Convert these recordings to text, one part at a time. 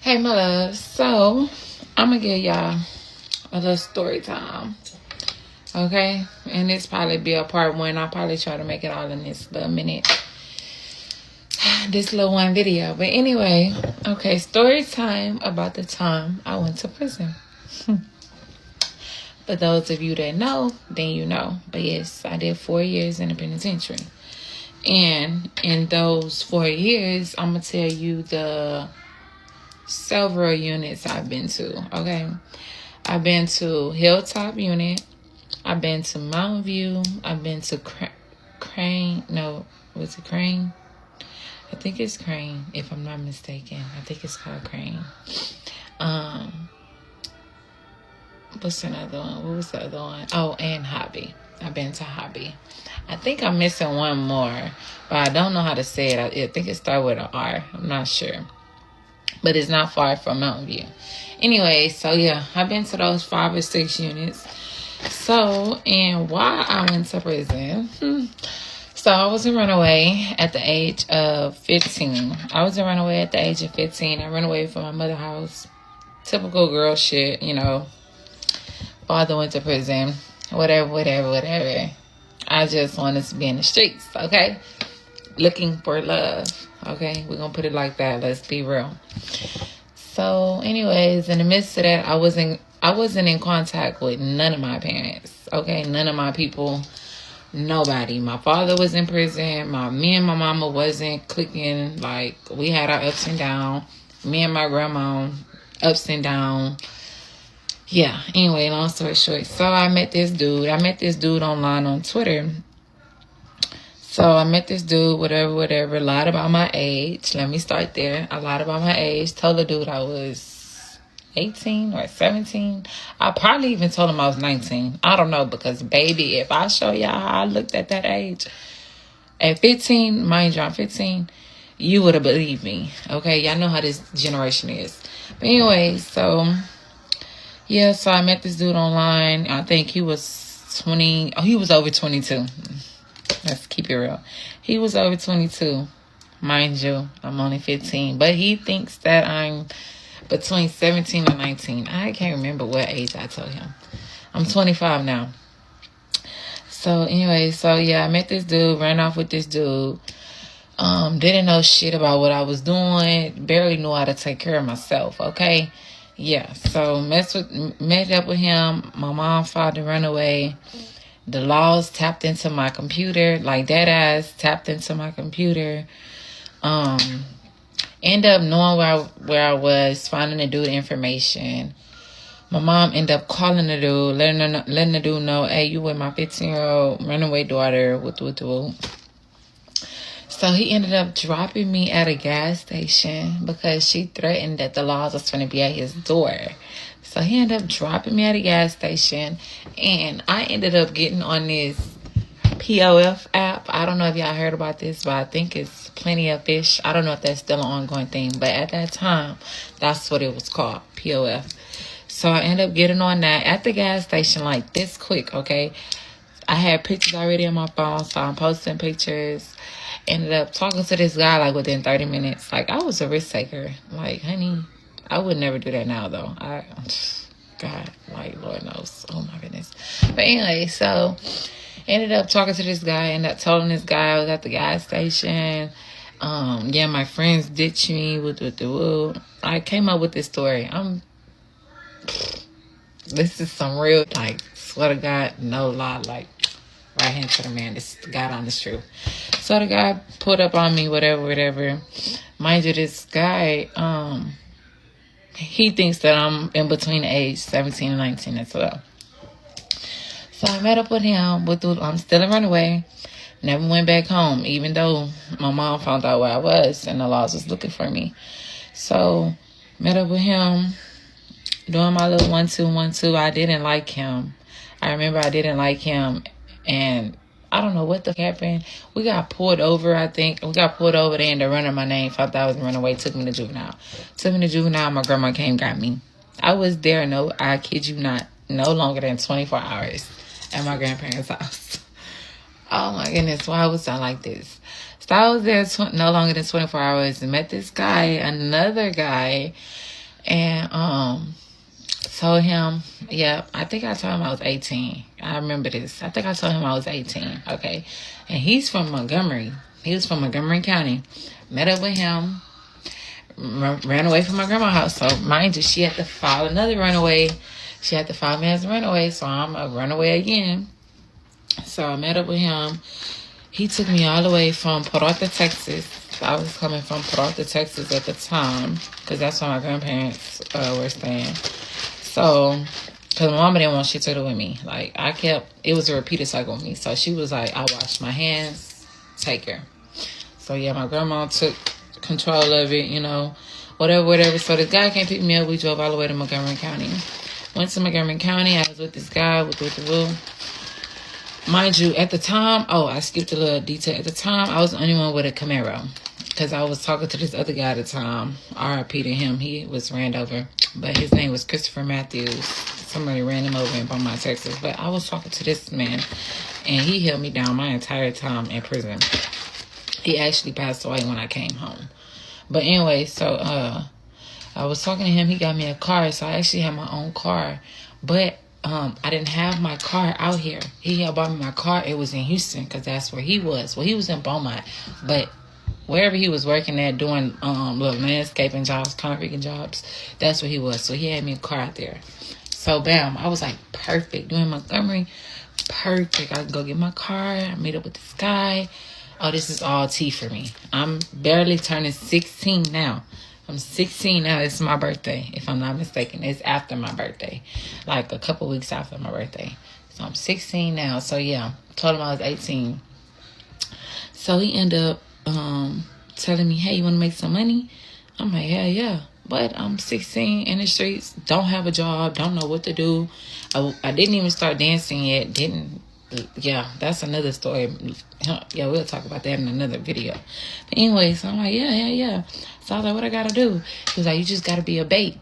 Hey, my loves. So, I'm going to give y'all a little story time. Okay? And this probably be a part one. I'll probably try to make it all in this little minute. This little one video. But anyway, okay, story time about the time I went to prison. For those of you that know, then you know. But yes, I did 4 years in the penitentiary. And in those 4 years, I'm going to tell you the several units I've been to, okay? I've been to Hilltop Unit. I've been to Mountain View. I've been to Crane. No, was it Crane? I think it's Crane, if I'm not mistaken. I think it's called Crane. What's another one? What was the other one? Oh, and Hobby. I've been to Hobby. I think I'm missing one more, but I don't know how to say it. I think it starts with an R. I'm not sure. But it's not far from Mountain View. Anyway, so yeah, I've been to those 5 or 6 units. So, and why I went to prison. So I was a runaway at the age of 15. I ran away from my mother's house. Typical girl shit, you know. Father went to prison. Whatever. I just wanted to be in the streets, okay? Looking for love, okay? We're going to put it like that. Let's be real. So, anyways, in the midst of that, I wasn't in contact with none of my parents, okay? None of my people. Nobody. My father was in prison. Me and my mama wasn't clicking. Like, we had our ups and downs. Me and my grandma, ups and downs. Yeah, anyway, long story short. So, I met this dude online on Twitter. So, I met this dude, whatever. Lied about my age. Let me start there. I lied about my age. Told the dude I was 18 or 17. I probably even told him I was 19. I don't know, because baby, if I show y'all how I looked at that age, at 15, mind you, I'm 15, you would have believed me. Okay, y'all know how this generation is. But anyway, so yeah, so I met this dude online. I think he was 20. Oh, he was over 22. Let's keep it real. He was over 22. Mind you, I'm only 15. But he thinks that I'm between 17 and 19. I can't remember what age I told him. I'm 25 now. So anyway, so yeah, I met this dude, ran off with this dude. Didn't know shit about what I was doing. Barely knew how to take care of myself, okay? Yeah, so met up with him. My mom filed a runaway. The laws tapped into my computer, like dead ass tapped into my computer. End up knowing where I was, finding the dude information. My mom ended up calling the dude, letting the dude know, hey, you with my 15-year-old runaway daughter. So he ended up dropping me at a gas station because she threatened that the laws was going to be at his door. So he ended up dropping me at a gas station, and I ended up getting on this POF app. I don't know if y'all heard about this, but I think it's Plenty of Fish. I don't know if that's still an ongoing thing, but at that time, that's what it was called, POF. So I ended up getting on that at the gas station like this quick, okay? I had pictures already on my phone, so I'm posting pictures. Ended up talking to this guy like within 30 minutes. Like, I was a risk taker. Like, honey, I would never do that now, though. God, like, Lord knows. Oh, my goodness. But anyway, so ended up talking to this guy. Ended up telling this guy I was at the gas station. Yeah, my friends ditched me with the woo. I came up with this story. This is some real, like, swear to God, no lie, like, right hand to the man. This is God honest truth. So the guy pulled up on me, whatever. Mind you, this guy, he thinks that I'm in between the age 17 and 19 as well. So I met up with him. I'm still a runaway. Never went back home, even though my mom found out where I was and the laws was looking for me. So met up with him, doing my little 1-2. I didn't like him. I remember I didn't like him, and I don't know what the happened. We got pulled over, I think. We got pulled over there, and the runner, my name, found out I was a runaway, took me to juvenile. My grandma came, got me. I was there, I kid you not, no longer than 24 hours at my grandparents' house. Oh my goodness, why was I like this? So I was there no longer than 24 hours and met this guy, another guy, and told him, yeah, I think I told him I was 18. I remember this. I think I told him I was 18. Okay. And he's from Montgomery. He was from Montgomery County. Met up with him. Ran away from my grandma's house. So mind you, she had to file another runaway. She had to file me as a runaway. So I'm a runaway again. So I met up with him. He took me all the way from Port Arthur, Texas. I was coming from Port Arthur, Texas at the time, because that's where my grandparents were staying. So, because my mama didn't want shit to do with me. Like, it was a repeated cycle with me. So she was like, I wash my hands, take her. So yeah, my grandma took control of it, you know, whatever. So this guy came pick me up. We drove all the way to Montgomery County. Went to Montgomery County. I was with this guy, with the woo. Mind you, at the time, I skipped a little detail. At the time, I was the only one with a Camaro. Because I was talking to this other guy at the time. R.I.P. to him. He was ran over. But his name was Christopher Matthews. Somebody ran him over in Beaumont, Texas. But I was talking to this man. And he held me down my entire time in prison. He actually passed away when I came home. But anyway, so I was talking to him. He got me a car. So I actually had my own car. But I didn't have my car out here. He had bought me my car. It was in Houston because that's where he was. Well, he was in Beaumont. But wherever he was working at doing little landscaping jobs, concrete jobs, that's where he was. So he had me a car out there. So bam, I was like perfect. Doing Montgomery, perfect. I can go get my car. I meet up with this guy. Oh, this is all tea for me. I'm barely turning 16 now. I'm 16 now. It's my birthday, if I'm not mistaken. It's after my birthday. Like a couple weeks after my birthday. So I'm 16 now. So yeah, told him I was 18. So he ended up telling me, hey, you want to make some money? I'm like, hell yeah. But I'm 16 in the streets, don't have a job, don't know what to do. I didn't even start dancing yet. Yeah, that's another story. Yeah, we'll talk about that in another video. But anyway, so I'm like, yeah. So I was like, what I gotta do? He was like, you just gotta be a bait.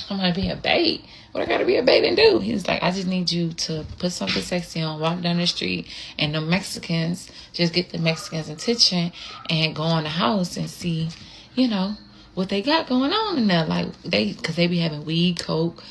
I'm like, be a bait? What I gotta be a bait and do? He was like, I just need you to put something sexy on, walk down the street, and the Mexicans, just get the Mexicans' attention and go in the house and see, you know, what they got going on in there. Like, because they be having weed, coke,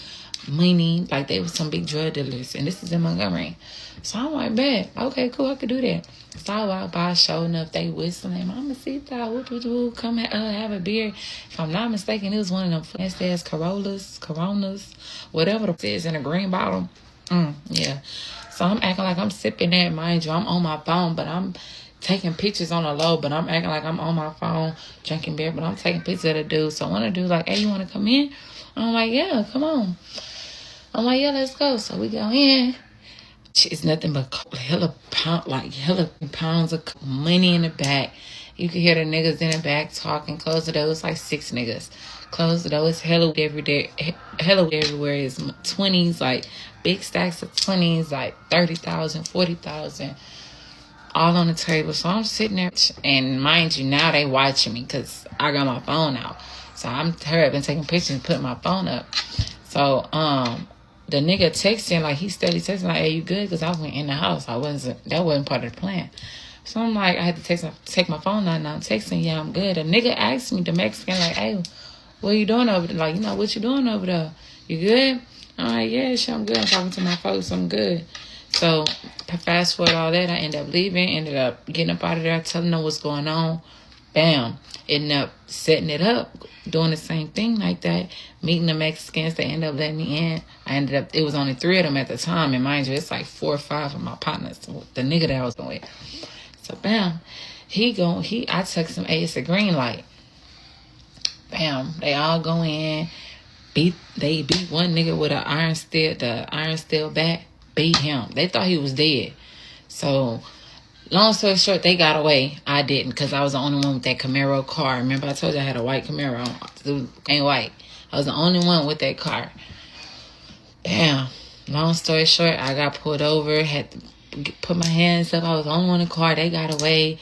money, like they was some big drug dealers, and this is in Montgomery. So I'm like, bet, okay, cool, I could do that. So I walk by, sure enough, they whistling, Mama Sita, whoop, come have a beer. If I'm not mistaken, it was one of them fancy-ass Coronas, whatever it is in a green bottle. Yeah. So I'm acting like I'm sipping that, mind you, I'm on my phone, but I'm taking pictures on the low, but I'm acting like I'm on my phone, drinking beer, but I'm taking pictures of the dude. So when the dude like, hey, you want to come in? I'm like, yeah, come on. I'm like, yeah, let's go. So we go in. It's nothing but hella pounds of money in the back. You can hear the niggas in the back talking. Close the door. It's like 6 niggas. Close the door. It's hella everywhere. It's 20s, like big stacks of 20s, like 30,000, 40,000, all on the table. So I'm sitting there, and mind you, now they watching me because I got my phone out. So I'm hurried and taking pictures and putting my phone up. So the nigga texting, like he steady texting, like, hey, you good? Because I went in the house. That wasn't part of the plan. So I'm like, I had to take my phone out, and I'm texting, yeah, I'm good. A nigga asked me, the Mexican, like, hey, what you doing over there? Like, you know, what you doing over there? You good? I'm like, yeah, shit, I'm good. I'm talking to my folks, I'm good. So fast forward all that, I ended up leaving, ended up getting up out of there, telling them what's going on. Bam. Ended up setting it up, doing the same thing like that, meeting the Mexicans. They ended up letting me in. It was only 3 of them at the time, and mind you, it's like 4 or 5 of my partners, the nigga that I was going with. So bam, I text him, hey, it's a green light. Bam, they all go in, they beat one nigga with the iron steel bat, beat him. They thought he was dead. So long story short, they got away. I didn't, because I was the only one with that Camaro car. Remember, I told you I had a white Camaro. It ain't white. I was the only one with that car. Damn. Long story short, I got pulled over, had to put my hands up. I was the only one in the car. They got away.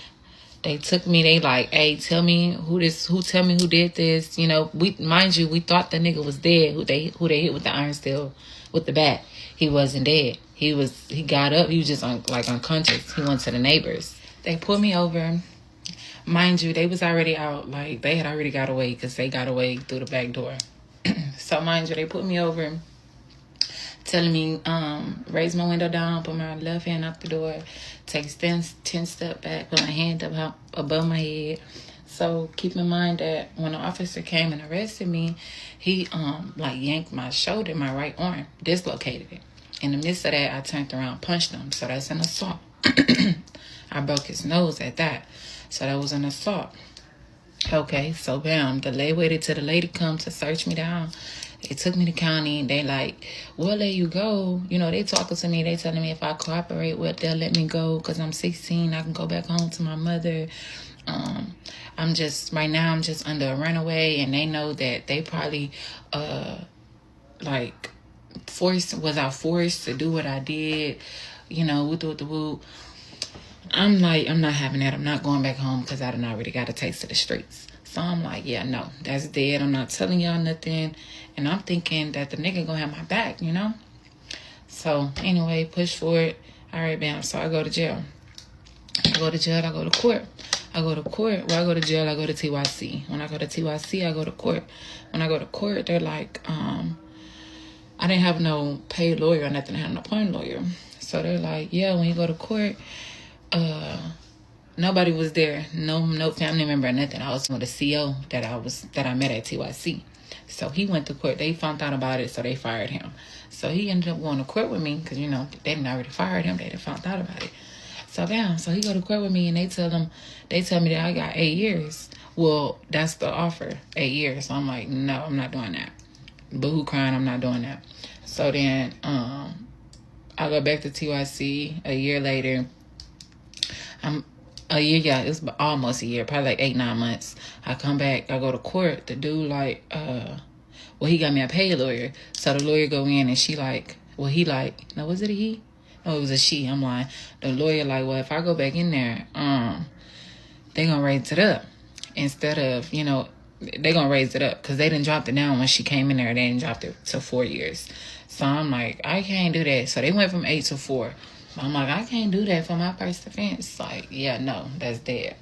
They took me. They like, hey, tell me who did this. You know, we thought the nigga was dead. Who they hit with the iron steel, with the bat. He wasn't dead. He got up. He was just unconscious. He went to the neighbors. They pulled me over. Mind you, they was already out. Like, they had already got away because they got away through the back door. So, mind you, they put me over, telling me, raise my window down, put my left hand out the door, take 10 steps back, put my hand up above my head. So, keep in mind that when the officer came and arrested me, he, yanked my shoulder, my right arm, dislocated it. In the midst of that, I turned around, punched him. So, that's an assault. I broke his nose at that. So that was an assault. Okay, so bam, the lady waited till the lady come to search me down. They took me to county. They like, we'll let you go. You know, they talking to me. They telling me if I cooperate with, they'll let me go because I'm 16. I can go back home to my mother. Right now I'm just under a runaway, and they know that they probably forced to do what I did. You know, woo. I'm like, I'm not having that. I'm not going back home because I done already got a taste of the streets. So I'm like, yeah, no, that's dead. I'm not telling y'all nothing. And I'm thinking that the nigga gonna have my back, you know? So anyway, push forward. All right, bam. So I go to jail. I go to jail. I go to court. Well, I go to jail. I go to TYC. When I go to TYC, I go to court. When I go to court, they're like, I didn't have no paid lawyer or nothing. I had an appointed lawyer. So they're like, yeah, when you go to court, nobody was there, no family member or nothing. I was with a CO that I met at TYC. So he went to court. They found out about it, so they fired him. So he ended up going to court with me because, you know, they didn't already fired him. They didn't found out about it. So bam, so he go to court with me, and they tell me that I got 8 years. Well, that's the offer, 8 years. So I'm like, no, I'm not doing that. Boo-hoo crying, I'm not doing that. So then I go back to TYC a year later. It's almost a year, probably like 8-9 months. I come back, I go to court. The dude he got me a paid lawyer. So the lawyer go in and she no, was it a he? No, it was a she. I'm lying. The lawyer well, if I go back in there, they gonna raise it up. Instead of, you know, they gonna raise it up because they didn't drop it down when she came in there. They didn't drop it to 4 years. So I'm like, I can't do that. So they went from 8 to 4. I'm like, I can't do that for my first offense. Like, yeah, no, that's dead.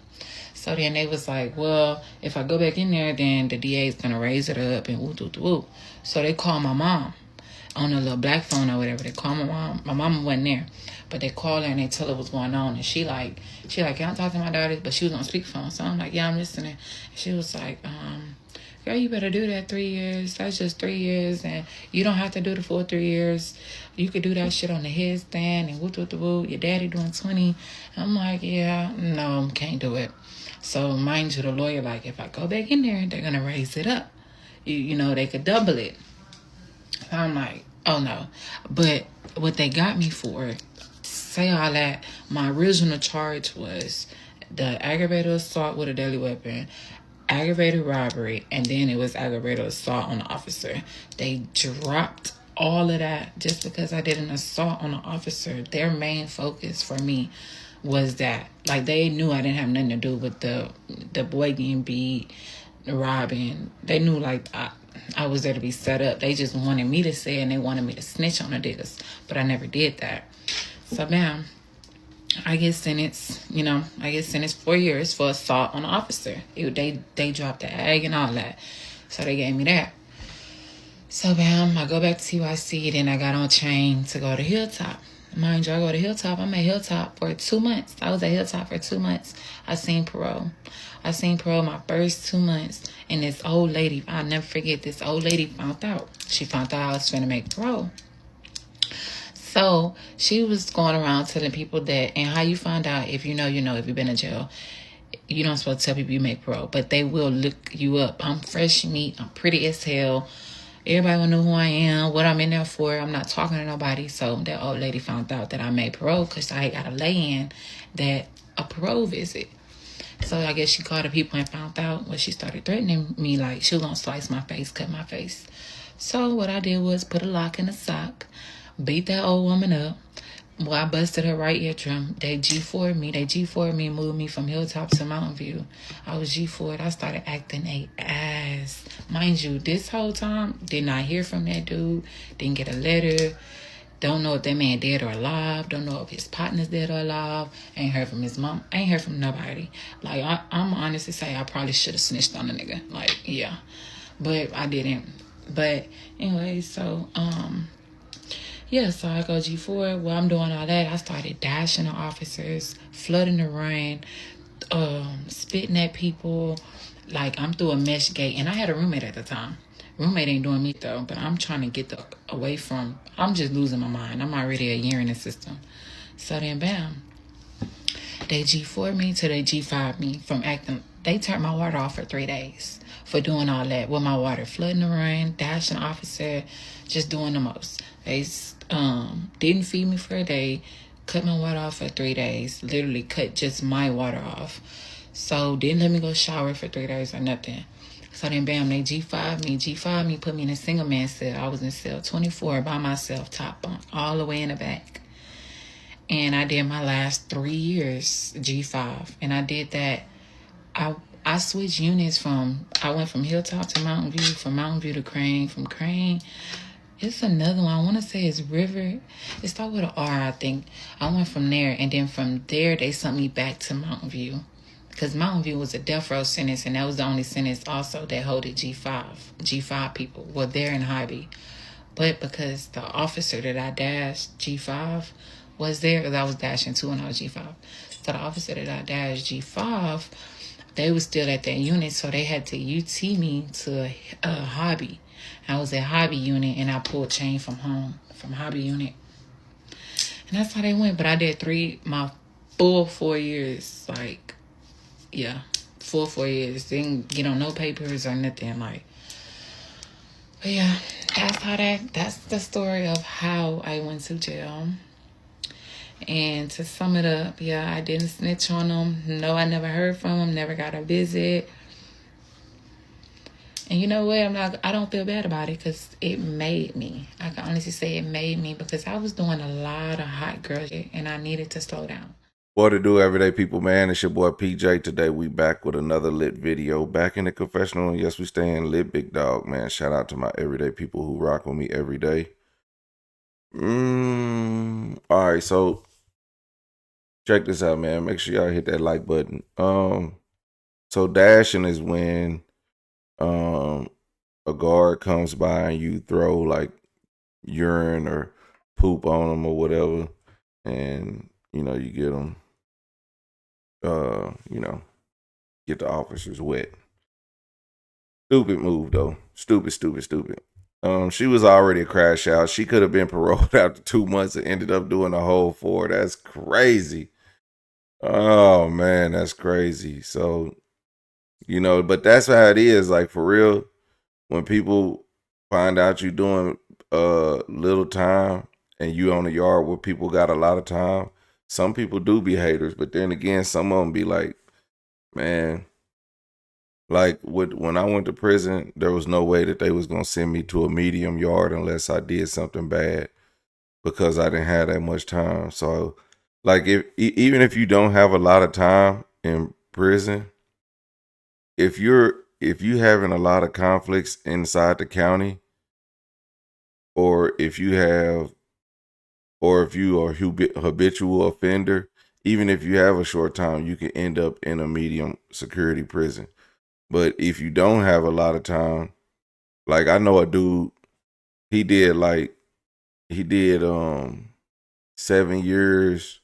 So then they was like, well, if I go back in there, then the DA is going to raise it up and woo. So they called my mom on a little black phone or whatever. They called my mom. My mom wasn't there, but they called her and they tell her what's going on. And she like, can I talk to my daughter? But she was on speakerphone. So I'm like, yeah, I'm listening. And she was like, girl, you better do that 3 years. That's just 3 years. And you don't have to do the full 3 years. You could do that shit on the headstand and woo. Your daddy doing 20. I'm like, yeah, no, can't do it. So mind you, the lawyer, if I go back in there, they're going to raise it up. You know, they could double it. I'm like, oh no. But what they got me for, say all that, my original charge was the aggravated assault with a deadly weapon, aggravated robbery, and then it was aggravated assault on the officer. They dropped all of that just because I did an assault on the officer. Their main focus for me was that. They knew I didn't have nothing to do with the boy getting beat, the robbing. They knew I was there to be set up. They just wanted me to say it, and they wanted me to snitch on the niggas, but I never did that. So bam, I get sentenced, 4 years for assault on an officer. They dropped the ag and all that. So they gave me that. So bam, I go back to TYC, then I got on chain to go to Hilltop. Mind you, I go to Hilltop. I'm at Hilltop for 2 months. I was at Hilltop for 2 months. I seen parole my first 2 months. And this old lady, I'll never forget, this old lady found out. She found out I was finna make parole. So she was going around telling people that, and how you find out, if you know, if you've been in jail, you don't supposed to tell people you make parole, but they will look you up. I'm fresh meat. I'm pretty as hell. Everybody will know who I am, what I'm in there for. I'm not talking to nobody. So that old lady found out that I made parole because I got a lay-in that a parole visit. So I guess she called the people and found out. When she started threatening me, she was going to slice my face, cut my face. So what I did was put a lock in a sock, beat that old woman up. Well, I busted her right eardrum. They G4'd me, moved me from Hilltop to Mountain View. I was G4'd. I started acting a ass. Mind you, this whole time, did not hear from that dude. Didn't get a letter. Don't know if that man dead or alive. Don't know if his partner's dead or alive. Ain't heard from his mom. Ain't heard from nobody. Like, I'm honestly say I probably should have snitched on the nigga. Like, yeah. But I didn't. But anyway, so, yeah, so I go G4. While I'm doing all that, I started dashing the officers, flooding the rain, spitting at people. Like, I'm through a mesh gate. And I had a roommate at the time. Roommate ain't doing me though, but I'm trying to get away from. I'm just losing my mind. I'm already a year in the system. So then, bam, they G4 me till they G5 me from acting. They turned my water off for 3 days for doing all that with my water, flooding the rain, dashing the officer, just doing the most. They didn't feed me for a day, cut my water off for 3 days. Literally cut just my water off. So didn't let me go shower for 3 days or nothing. So then, bam, they G5 me, put me in a single man cell. I was in cell 24 by myself, top bunk, all the way in the back. And I did my last 3 years G5. And I did that. I switched units I went from Hilltop to Mountain View, from Mountain View to Crane, from Crane. It's another one. I want to say it's River. It started with an R, I think. I went from there. And then from there, they sent me back to Mountain View. Because Mountain View was a death row sentence, and that was the only sentence also that holded G5 people were there in Hobby. But because the officer that I dashed G5 was there, because I was dashing 2 and I was G5. So the officer that I dashed G5, they was still at that unit, so they had to UT me to Hobby. I was at Hobby unit, and I pulled chain from home, from Hobby unit. And that's how they went. But I did my full 4 years, like, yeah, full 4 years. Didn't get on no papers or nothing. Like, but yeah, that's the story of how I went to jail. And to sum it up, yeah, I didn't snitch on them. No, I never heard from them. Never got a visit. And you know what? I don't feel bad about it because it made me. I can honestly say it made me because I was doing a lot of hot girl shit and I needed to slow down. What to do, everyday people, man? It's your boy PJ. Today we back with another lit video. Back in the confessional, and yes, we staying lit, big dog, man. Shout out to my everyday people who rock with me every day. All right, so check this out, man. Make sure y'all hit that like button. So dashing is when a guard comes by and you throw like urine or poop on them or whatever, and you get them. Get the officers wet. Stupid move though. Stupid. She was already a crash out. She could have been paroled after 2 months and ended up doing the whole 4. That's crazy. Oh man, that's crazy. So, but that's how it is. Like for real, when people find out you doing little time and you on a yard where people got a lot of time, some people do be haters, but then again, some of them be like, man, like when I went to prison, there was no way that they was gonna send me to a medium yard unless I did something bad because I didn't have that much time. So, like even if you don't have a lot of time in prison, if you having a lot of conflicts inside the county, or if you are a habitual offender, even if you have a short time, you can end up in a medium security prison. But if you don't have a lot of time, like I know a dude, he did 7 years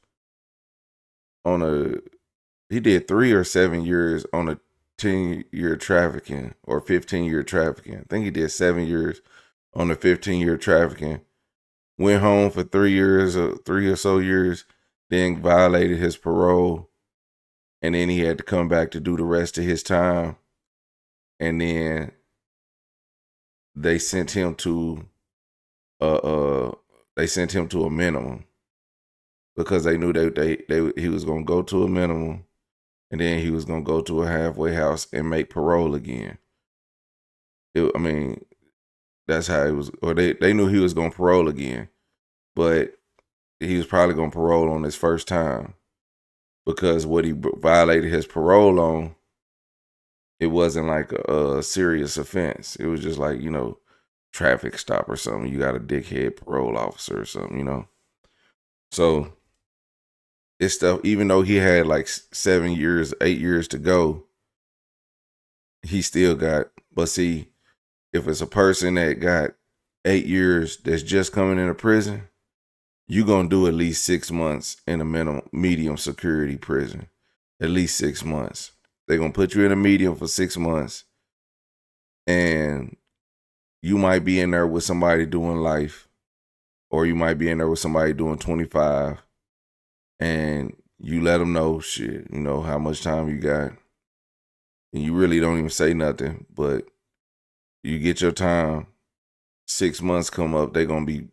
he did 3 or 7 years on a 10-year trafficking or 15-year trafficking. I think he did 7 years on a 15-year trafficking. Went home for 3 or so years, then violated his parole, and then he had to come back to do the rest of his time. And then they sent him to a minimum because they knew that he was gonna go to a minimum, and then he was gonna go to a halfway house and make parole again. That's how it was. Or they knew he was gonna parole again, but he was probably gonna parole on his first time because what he violated his parole on, it wasn't like a serious offense. It was just like, traffic stop or something. You got a dickhead parole officer or something, you know. So it's stuff. Even though he had like 7 years, 8 years to go, he still got. But see, if it's a person that got 8 years that's just coming into prison, you gonna do at least 6 months in a medium security prison. At least 6 months. They're gonna put you in a medium for 6 months, and you might be in there with somebody doing life, or you might be in there with somebody doing 25, and you let them know shit, you know, how much time you got, and you really don't even say nothing, but you get your time. 6 months come up, they're gonna be,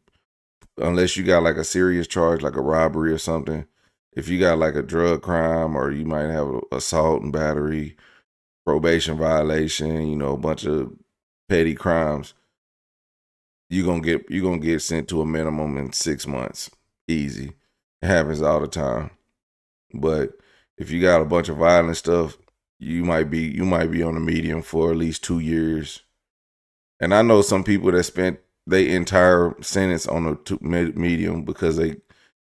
unless you got like a serious charge like a robbery or something. If you got like a drug crime, or you might have assault and battery, probation violation, you know, a bunch of petty crimes, you're gonna get sent to a minimum in 6 months. Easy. It happens all the time. But if you got a bunch of violent stuff, you might be on a medium for at least 2 years. And I know some people that spent their entire sentence on a medium because they,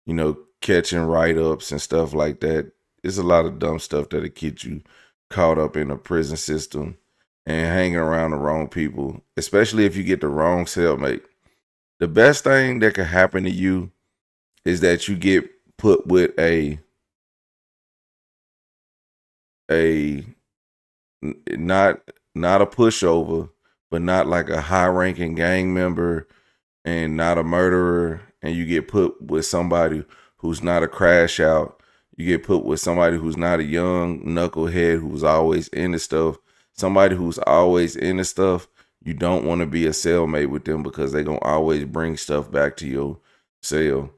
you know, catching write-ups and stuff like that. It's a lot of dumb stuff that'll get you caught up in the prison system and hanging around the wrong people, especially if you get the wrong cellmate. The best thing that could happen to you is that you get put with a not a pushover, but not like a high-ranking gang member and not a murderer, and you get put with somebody who's not a crash out. You get put with somebody who's not a young knucklehead who's always into stuff. Somebody who's always into stuff, you don't want to be a cellmate with them because they're going to always bring stuff back to your cell.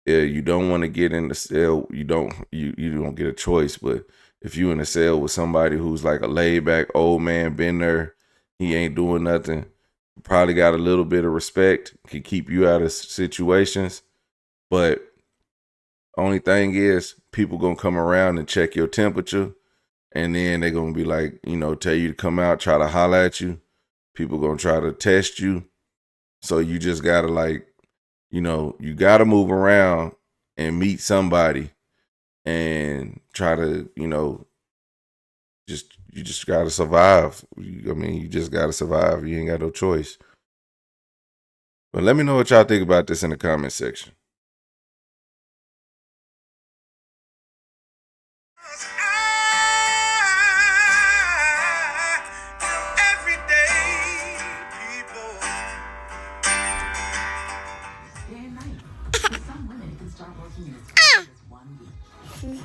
Yeah, you don't want to get in the cell. You don't get a choice, but if you in a cell with somebody who's like a laid back old man, been there, he ain't doing nothing, probably got a little bit of respect, can keep you out of situations. But only thing is, people gonna come around and check your temperature, and then they're gonna be like, you know, tell you to come out, try to holler at you. People gonna try to test you. So you just gotta, like, you know, you gotta move around and meet somebody and try to, you know, you just gotta survive. You just gotta survive. You ain't got no choice. But let me know what y'all think about this in the comment section. Day and night. For some women, it can start working in as fast as 1 week.